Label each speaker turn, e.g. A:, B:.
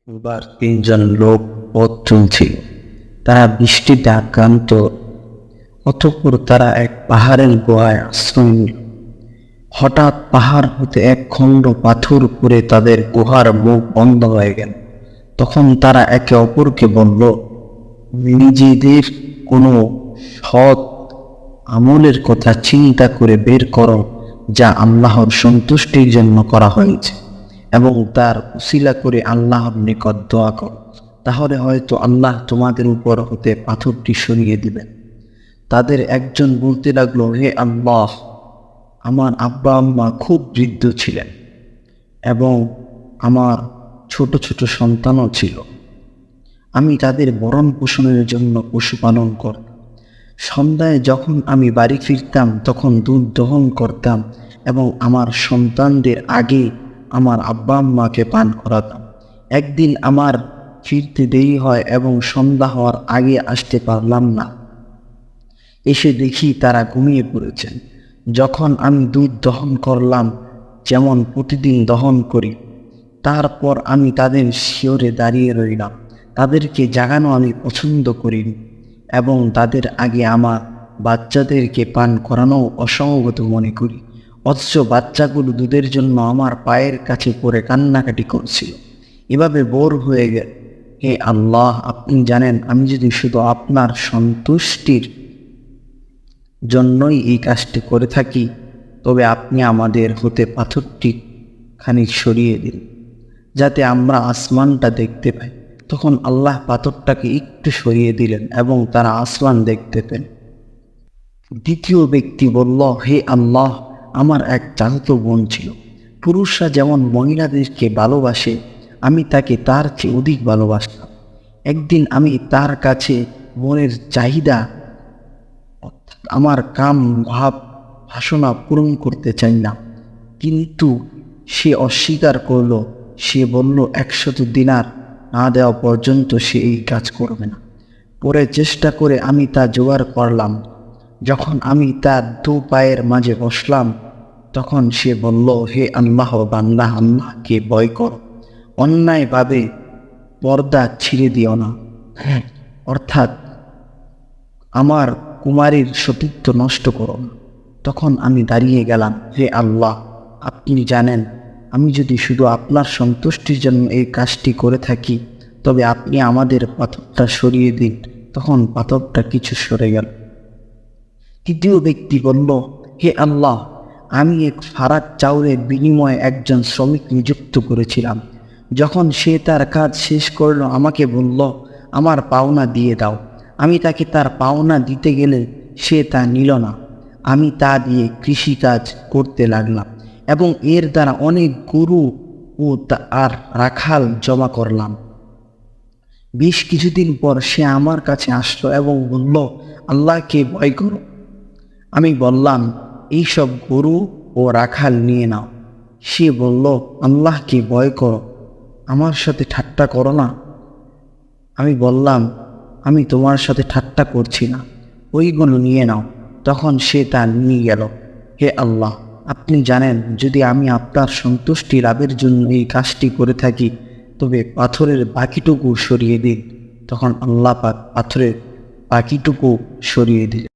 A: এবার তিনজন লোক পথ চলছিল। তারা বৃষ্টিতে আক্রান্ত, অতঃপর তারা এক পাহাড়ের গুহায় আশ্রয় নিল। হঠাৎ পাহাড় হতে এক খণ্ড পাথর পড়ে তাদের গুহার মুখ বন্ধ হয়ে গেল। তখন তারা একে অপরকে বলল, নিজেদের কোনো সৎ আমলের কথা চিন্তা করে বের করো, যা আল্লাহর সন্তুষ্টির জন্য করা হয়েছে, এবং তার উসিলা করে আল্লাহর নিকট দোয়া করো, তাহলে হয়তো আল্লাহ তোমাদের উপর হতে পাথরটি সরিয়ে দিবেন। তাদের একজন বলতে লাগলো, হে আল্লাহ, আমার আব্বা আম্মা খুব বৃদ্ধ ছিলেন এবং আমার ছোট ছোট সন্তানও ছিল। আমি তাদের ভরণ পোষণের জন্য পশুপালন করতাম। সন্ধ্যায় যখন আমি বাড়ি ফিরতাম তখন দুধ দহন করতাম এবং আমার সন্তানদের আগে আমার আব্বা আম্মাকে পান করাতাম। একদিন আমার ফিরতে দেরি হয় এবং সন্ধ্যা হওয়ার আগে আসতে পারলাম না। এসে দেখি তারা ঘুমিয়ে পড়েছেন। যখন আমি দুধ দহন করলাম, যেমন প্রতিদিন দহন করি, তারপর আমি তাদের শিয়রে দাঁড়িয়ে রইলাম। তাদেরকে জাগানো আমি পছন্দ করিনি এবং তাদের আগে আমার বাচ্চাদেরকে পান করানো অসঙ্গত মনে করি। অথচ বাচ্চাগুলো দুধের জন্য আমার পায়ের কাছে পড়ে কান্নাকাটি করছিল। এভাবে বোর হয়ে গেল। হে আল্লাহ, আপনি জানেন আমি যদি শুধু আপনার সন্তুষ্টির জন্যই এই কাজটি করে থাকি, তবে আপনি আমাদের হতে পাথরটি খানিক সরিয়ে দিন, যাতে আমরা আসমানটা দেখতে পাই। তখন আল্লাহ পাথরটাকে একটু সরিয়ে দিলেন এবং তারা আসমান দেখতে পেন। দ্বিতীয় ব্যক্তি বলল, হে আল্লাহ, আমার এক চাচাতো বোন ছিল। পুরুষরা যেমন মহিলাদেরকে ভালোবাসে, আমি তাকে তার চেয়ে অধিক ভালোবাসতাম। একদিন আমি তার কাছে মনের চাহিদা, আমার কাম ভাব বাসনা পূরণ করতে চাইলাম, কিন্তু সে অস্বীকার করল। সে বলল 100 দিনার না দেওয়া পর্যন্ত সে এই কাজ করবে না। পরে চেষ্টা করে আমি তা জোগাড় করলাম। যখন আমি তার দু পায়ের মাঝে বসলাম, তখন সে বলল, হে আল্লাহ বান্দা, আল্লাহকে ভয় করো, অন্যায়ভাবে পর্দা ছিঁড়ে দিও না, অর্থাৎ আমার কুমারীর সতীত্ব নষ্ট করো না। তখন আমি দাঁড়িয়ে গেলাম। হে আল্লাহ, আপনি জানেন আমি যদি শুধু আপনার সন্তুষ্টির জন্য এই কাজটি করে থাকি, তবে আপনি আমাদের পাথরটা সরিয়ে দিন। তখন পাথরটা কিছু সরে গেল। তৃতীয় ব্যক্তি বলল, হে আল্লাহ, আমি এক ফারাক চাউলের বিনিময়ে একজন শ্রমিক নিযুক্ত করেছিলাম। যখন সে তার কাজ শেষ করলো, আমাকে বলল, আমার পাওনা দিয়ে দাও। আমি তাকে তার পাওনা দিতে গেলে সে তা নিল না। আমি তা দিয়ে কৃষিকাজ করতে লাগলাম এবং এর দ্বারা অনেক গরু ও আর রাখাল জমা করলাম। বেশ কিছুদিন পর সে আমার কাছে আসলো এবং বলল, আল্লাহকে ভয় করো। আমি বললাম, এইসব গরু ও রাখাল নিয়ে নাও। সে বলল, আল্লাহকে ভয় করো, আমার সাথে ঠাট্টা করো না। আমি বললাম, আমি তোমার সাথে ঠাট্টা করছি না, ওইগুলো নিয়ে নাও। তখন সে তা নিয়ে গেল। হে আল্লাহ, আপনি জানেন যদি আমি আপনার সন্তুষ্টি লাভের জন্য এই কাজটি করে থাকি, তবে পাথরের বাকিটুকু সরিয়ে দিন। তখন আল্লাহ পাক পাথরের বাকিটুকু সরিয়ে দিলেন।